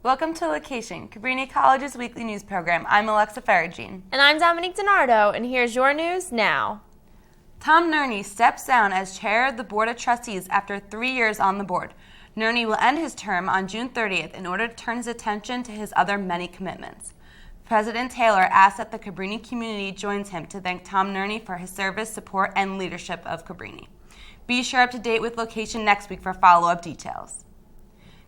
Welcome to LOQation, Cabrini College's weekly news program. I'm Alexa Faragine. And I'm Dominique DiNardo, and here's your news now. Tom Nerney steps down as chair of the Board of Trustees after 3 years on the board. Nerney will end his term on June 30th in order to turn his attention to his other many commitments. President Taylor asked that the Cabrini community joins him to thank Tom Nerney for his service, support, and leadership of Cabrini. Be sure up to date with LOQation next week for follow-up details.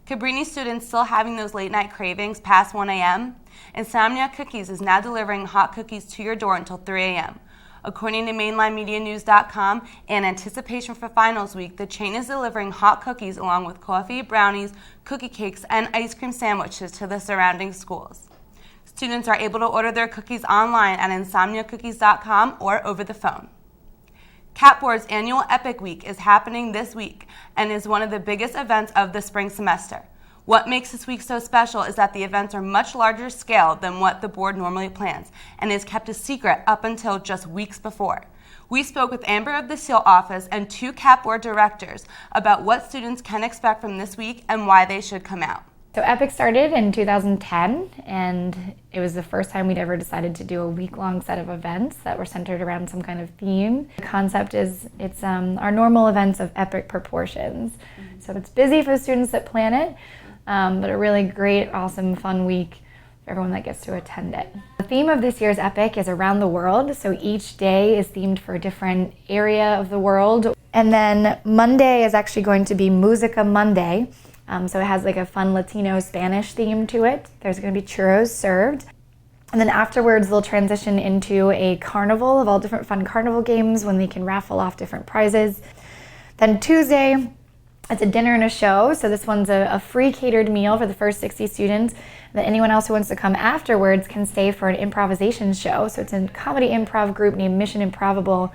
Cabrini students still having those late-night cravings past 1 a.m.? Insomnia Cookies is now delivering hot cookies to your door until 3 a.m. According to MainlineMediaNews.com, in anticipation for finals week, the chain is delivering hot cookies along with coffee, brownies, cookie cakes, and ice cream sandwiches to the surrounding schools. Students are able to order their cookies online at insomniacookies.com or over the phone. Capboard's annual Epic Week is happening this week and is one of the biggest events of the spring semester. What makes this week so special is that the events are much larger scale than what the board normally plans and is kept a secret up until just weeks before. We spoke with Amber of the SEAL office and 2 Capboard directors about what students can expect from this week and why they should come out. So Epic started in 2010, and it was the first time we'd ever decided to do a week-long set of events that were centered around some kind of theme. The concept is it's our normal events of epic proportions. So it's busy for the students that plan it, but a really great, awesome, fun week for everyone that gets to attend it. The theme of this year's Epic is around the world, so each day is themed for a different area of the world. And then Monday is actually going to be Musica Monday. So it has like a fun Latino Spanish theme to it. There's going to be churros served. And then afterwards they'll transition into a carnival of all different fun carnival games when they can raffle off different prizes. Then Tuesday, it's a dinner and a show. So this one's a free catered meal for the first 60 students. Then anyone else who wants to come afterwards can stay for an improvisation show. So it's a comedy improv group named Mission Improbable.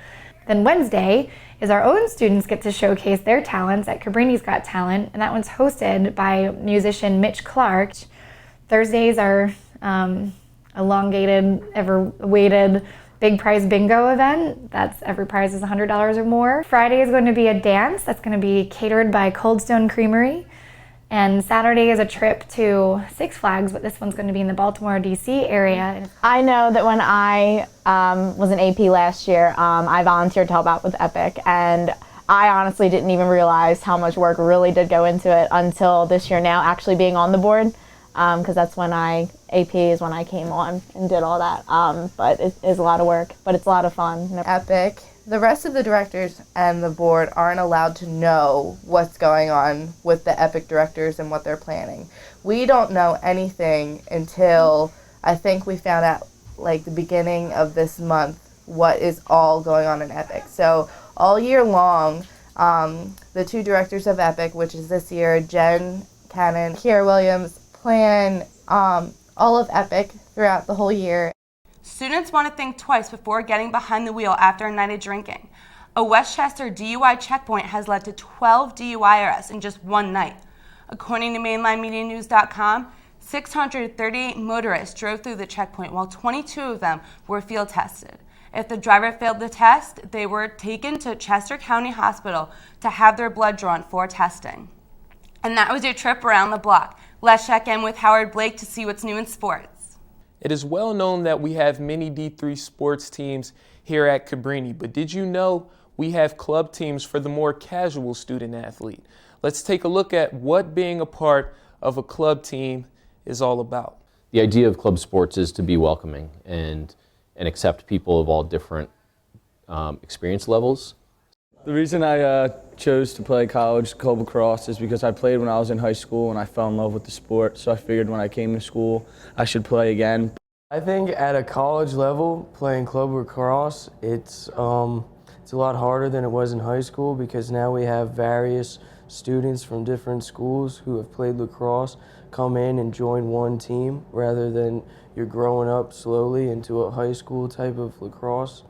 Then Wednesday is our own students get to showcase their talents at Cabrini's Got Talent, and that one's hosted by musician Mitch Clark. Thursdays are elongated, ever-awaited big prize bingo event. That's every prize is $100 or more. Friday is going to be a dance that's going to be catered by Cold Stone Creamery. And Saturday is a trip to Six Flags, but this one's going to be in the Baltimore, D.C. area. I know that when I was an AP last year, I volunteered to help out with Epic, and I honestly didn't even realize how much work really did go into it until this year now, actually being on the board, because that's when AP is when I came on and did all that. But it is a lot of work, but it's a lot of fun. Epic. The rest of the directors and the board aren't allowed to know what's going on with the Epic directors and what they're planning. We don't know anything until I think we found out like the beginning of this month what is all going on in Epic. So all year long, the 2 directors of Epic, which is this year, Jen Cannon, Kiera Williams, plan all of Epic throughout the whole year. Students want to think twice before getting behind the wheel after a night of drinking. A Westchester DUI checkpoint has led to 12 DUI arrests in just one night. According to MainlineMediaNews.com, 638 motorists drove through the checkpoint while 22 of them were field tested. If the driver failed the test, they were taken to Chester County Hospital to have their blood drawn for testing. And that was your trip around the block. Let's check in with Howard Blake to see what's new in sports. It is well known that we have many D3 sports teams here at Cabrini, but did you know we have club teams for the more casual student athlete? Let's take a look at what being a part of a club team is all about. The idea of club sports is to be welcoming and accept people of all different experience levels. The reason I chose to play college club lacrosse is because I played when I was in high school and I fell in love with the sport, so I figured when I came to school I should play again. I think at a college level, playing club lacrosse, it's a lot harder than it was in high school because now we have various students from different schools who have played lacrosse come in and join one team rather than you're growing up slowly into a high school type of lacrosse.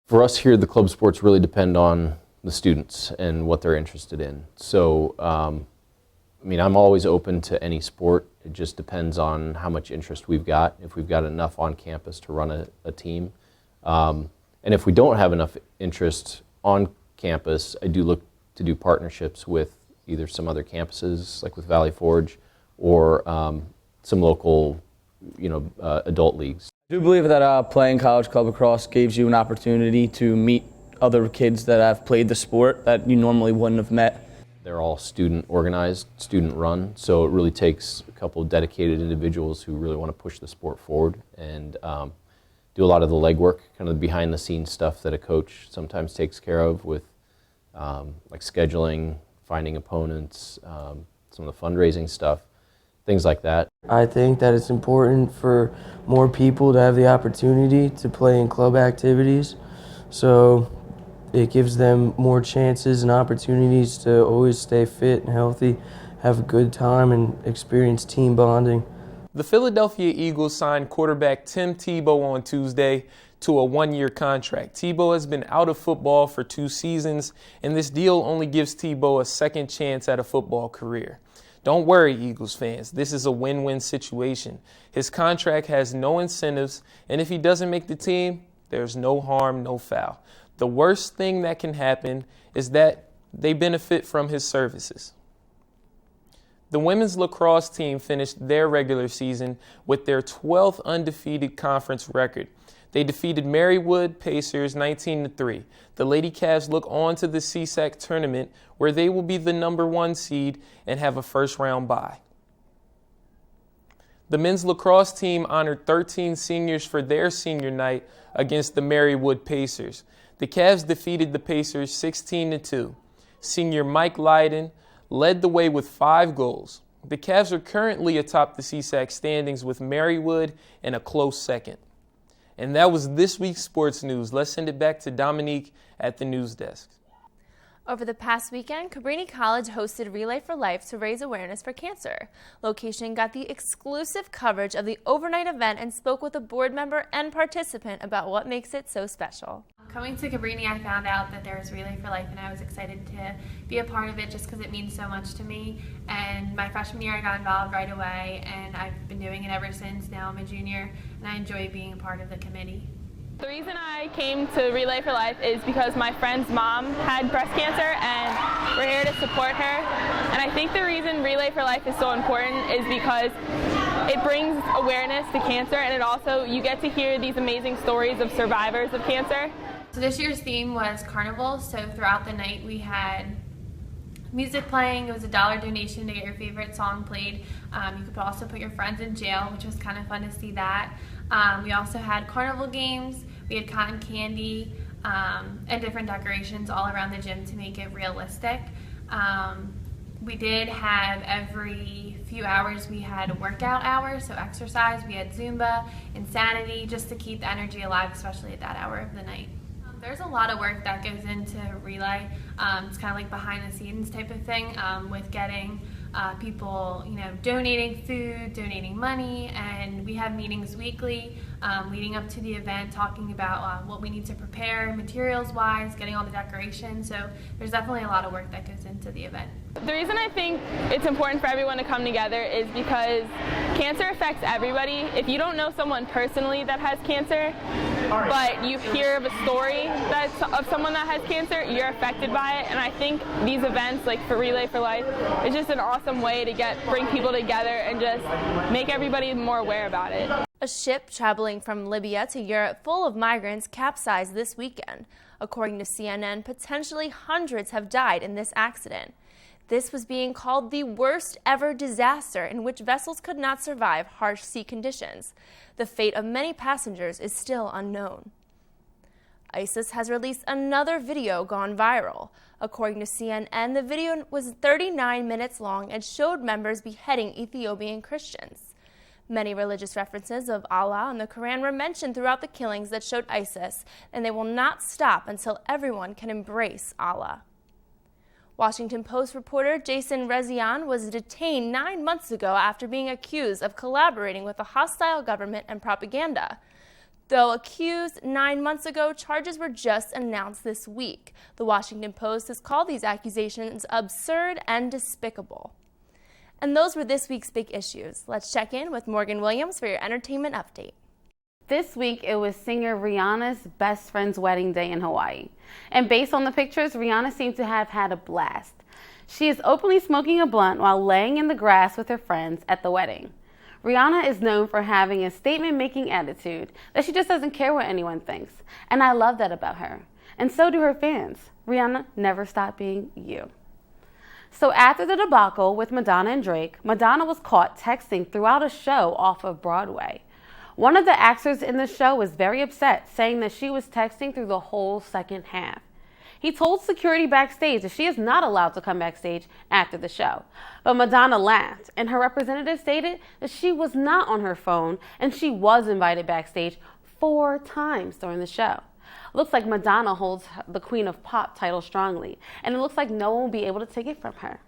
For us here, the club sports really depend on the students and what they're interested in. So, I mean, I'm always open to any sport. It just depends on how much interest we've got, if we've got enough on campus to run a team. And if we don't have enough interest on campus, I do look to do partnerships with either some other campuses, like with Valley Forge, or some local, adult leagues. I do believe that playing college club lacrosse gives you an opportunity to meet other kids that have played the sport that you normally wouldn't have met. They're all student organized, student run, so it really takes a couple of dedicated individuals who really want to push the sport forward and do a lot of the legwork, kind of the behind the scenes stuff that a coach sometimes takes care of with like scheduling, finding opponents, some of the fundraising stuff, things like that. I think that it's important for more people to have the opportunity to play in club activities, so it gives them more chances and opportunities to always stay fit and healthy, have a good time, and experience team bonding. The Philadelphia Eagles signed quarterback Tim Tebow on Tuesday to a one-year contract. Tebow has been out of football for 2 seasons, and this deal only gives Tebow a second chance at a football career. Don't worry, Eagles fans. This is a win-win situation. His contract has no incentives, and if he doesn't make the team, there's no harm, no foul. The worst thing that can happen is that they benefit from his services. The women's lacrosse team finished their regular season with their 12th undefeated conference record. They defeated Marywood Pacers 19-3. The Lady Cavs look on to the CSAC tournament, where they will be the number 1 seed and have a first-round bye. The men's lacrosse team honored 13 seniors for their senior night against the Marywood Pacers. The Cavs defeated the Pacers 16-2. Senior Mike Lydon led the way with 5 goals. The Cavs are currently atop the CSAC standings with Marywood in a close second. And that was this week's sports news. Let's send it back to Dominique at the news desk. Over the past weekend, Cabrini College hosted Relay for Life to raise awareness for cancer. LOQation got the exclusive coverage of the overnight event and spoke with a board member and participant about what makes it so special. Coming to Cabrini, I found out that there was Relay for Life, and I was excited to be a part of it just because it means so much to me. And my freshman year, I got involved right away, and I've been doing it ever since. Now I'm a junior, and I enjoy being a part of the committee. The reason I came to Relay for Life is because my friend's mom had breast cancer, and we're here to support her. And I think the reason Relay for Life is so important is because it brings awareness to cancer, and it also, you get to hear these amazing stories of survivors of cancer. So this year's theme was Carnival, so throughout the night we had music playing. It was a $1 donation to get your favorite song played. You could also put your friends in jail, which was kind of fun to see that. We also had carnival games, we had cotton candy, and different decorations all around the gym to make it realistic. We did have every few hours we had a workout hour, so exercise. We had Zumba, Insanity, just to keep the energy alive, especially at that hour of the night. There's a lot of work that goes into Relay. It's kind of like behind the scenes type of thing with getting people, donating food, donating money, and we have meetings weekly leading up to the event, talking about what we need to prepare materials-wise, getting all the decorations. So there's definitely a lot of work that goes into the event. The reason I think it's important for everyone to come together is because cancer affects everybody. If you don't know someone personally that has cancer, but you hear of a story of someone that has cancer, you're affected by it. And I think these events, like for Relay for Life, is just an awesome way to bring people together and just make everybody more aware about it. A ship traveling from Libya to Europe full of migrants capsized this weekend. According to CNN, potentially hundreds have died in this accident. This was being called the worst ever disaster in which vessels could not survive harsh sea conditions. The fate of many passengers is still unknown. ISIS has released another video gone viral. According to CNN, the video was 39 minutes long and showed members beheading Ethiopian Christians. Many religious references of Allah and the Quran were mentioned throughout the killings that showed ISIS, and they will not stop until everyone can embrace Allah. Washington Post reporter Jason Rezian was detained 9 months ago after being accused of collaborating with a hostile government and propaganda. Though accused 9 months ago, charges were just announced this week. The Washington Post has called these accusations absurd and despicable. And those were this week's big issues. Let's check in with Morgan Williams for your entertainment update. This week, it was singer Rihanna's best friend's wedding day in Hawaii. And based on the pictures, Rihanna seemed to have had a blast. She is openly smoking a blunt while laying in the grass with her friends at the wedding. Rihanna is known for having a statement-making attitude that she just doesn't care what anyone thinks. And I love that about her. And so do her fans. Rihanna never stopped being you. So after the debacle with Madonna and Drake, Madonna was caught texting throughout a show off of Broadway. One of the actors in the show was very upset, saying that she was texting through the whole second half. He told security backstage that she is not allowed to come backstage after the show. But Madonna laughed, and her representative stated that she was not on her phone and she was invited backstage 4 times during the show. Looks like Madonna holds the Queen of Pop title strongly, and it looks like no one will be able to take it from her.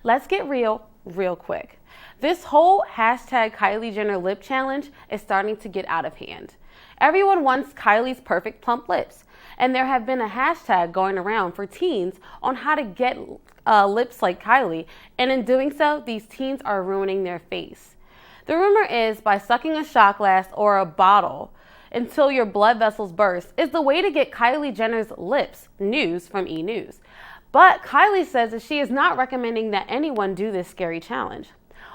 Let's get real quick. This whole hashtag Kylie Jenner lip challenge is starting to get out of hand. Everyone wants Kylie's perfect plump lips. And there have been a hashtag going around for teens on how to get lips like Kylie, and in doing so, these teens are ruining their face. The rumor is by sucking a shot glass or a bottle until your blood vessels burst is the way to get Kylie Jenner's lips, news from E! News. But Kylie says that she is not recommending that anyone do this scary challenge.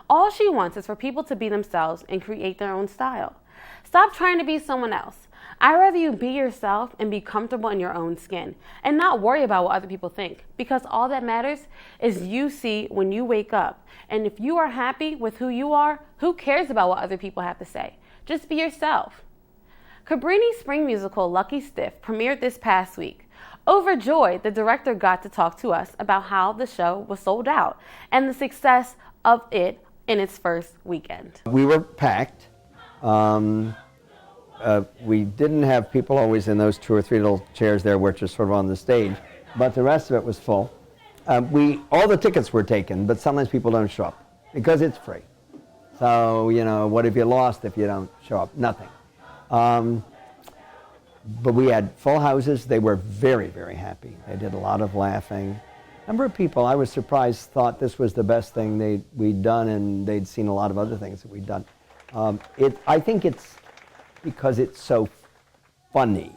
All she wants is for people to be themselves and create their own style. Stop trying to be someone else. I'd rather you be yourself and be comfortable in your own skin and not worry about what other people think, because all that matters is you see when you wake up. And if you are happy with who you are, who cares about what other people have to say? Just be yourself. Cabrini's spring musical Lucky Stiff premiered this past week. Overjoyed, the director got to talk to us about how the show was sold out and the success of it in its first weekend. We were packed. We didn't have people always in those 2 or 3 little chairs there, which are sort of on the stage, but the rest of it was full. All the tickets were taken, but sometimes people don't show up because it's free. So, what have you lost if you don't show up? Nothing. But we had full houses. They were very, very happy. They did a lot of laughing. A number of people, I was surprised, thought this was the best thing we'd done, and they'd seen a lot of other things that we'd done. I think it's because it's so funny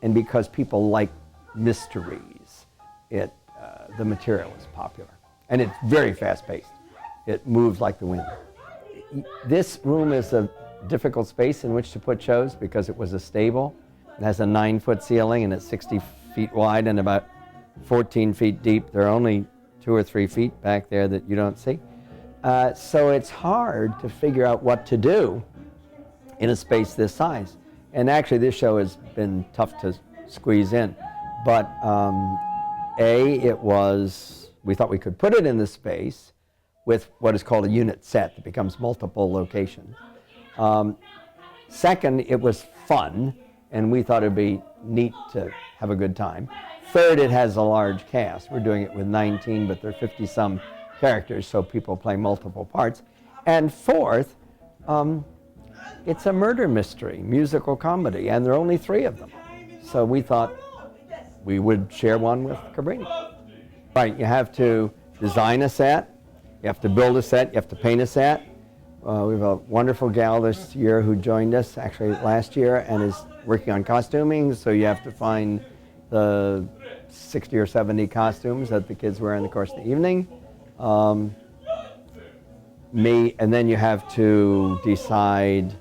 and because people like mysteries. The material is popular. And it's very fast-paced. It moves like the wind. This room is a difficult space in which to put shows because it was a stable. It has a 9-foot ceiling and it's 60 feet wide and about 14 feet deep. There are only 2 or 3 feet back there that you don't see. So it's hard to figure out what to do in a space this size. And actually this show has been tough to squeeze in. But we thought we could put it in the space with what is called a unit set that becomes multiple locations. Second, it was fun, and we thought it'd be neat to have a good time. Third, it has a large cast. We're doing it with 19, but there are 50-some characters, so people play multiple parts. And fourth, it's a murder mystery, musical comedy, and there are only 3 of them. So we thought we would share one with Cabrini. Right, you have to design a set, you have to build a set, you have to paint a set. We have a wonderful gal this year who joined us, actually last year, and is working on costuming, so you have to find the 60 or 70 costumes that the kids wear in the course of the evening. And then you have to decide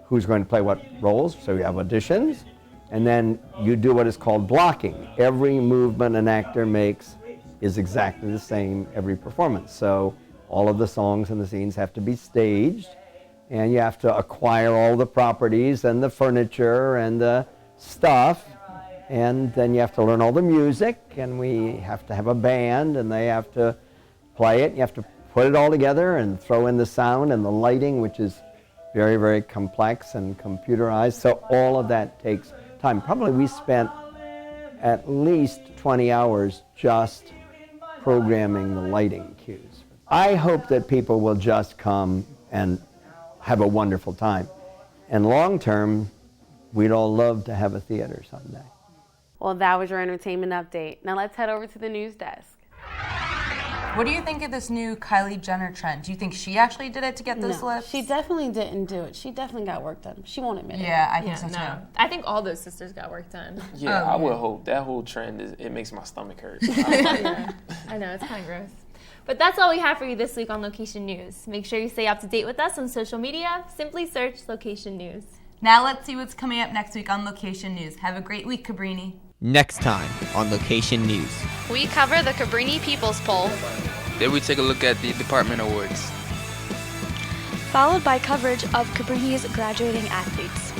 who's going to play what roles, so you have auditions, and then you do what is called blocking. Every movement an actor makes is exactly the same every performance. So all of the songs and the scenes have to be staged, and you have to acquire all the properties and the furniture and the stuff, and then you have to learn all the music, and we have to have a band, and they have to play it. You have to put it all together and throw in the sound and the lighting, which is very, very complex and computerized. So all of that takes time. Probably we spent at least 20 hours just programming the lighting cues. I hope that people will just come and have a wonderful time. And long term, we'd all love to have a theater someday. Well, that was your entertainment update. Now let's head over to the news desk. What do you think of this new Kylie Jenner trend? Do you think she actually did it to get those lips? She definitely didn't do it. She definitely got work done. She won't admit it. Yeah, I think so too. I think all those sisters got work done. Yeah, I would hope. That whole trend, it makes my stomach hurt. I know, it's kind of gross. But that's all we have for you this week on Location News. Make sure you stay up to date with us on social media. Simply search Location News. Now let's see what's coming up next week on Location News. Have a great week, Cabrini. Next time on Location News. We cover the Cabrini People's Poll. Then we take a look at the department awards. Followed by coverage of Cabrini's graduating athletes.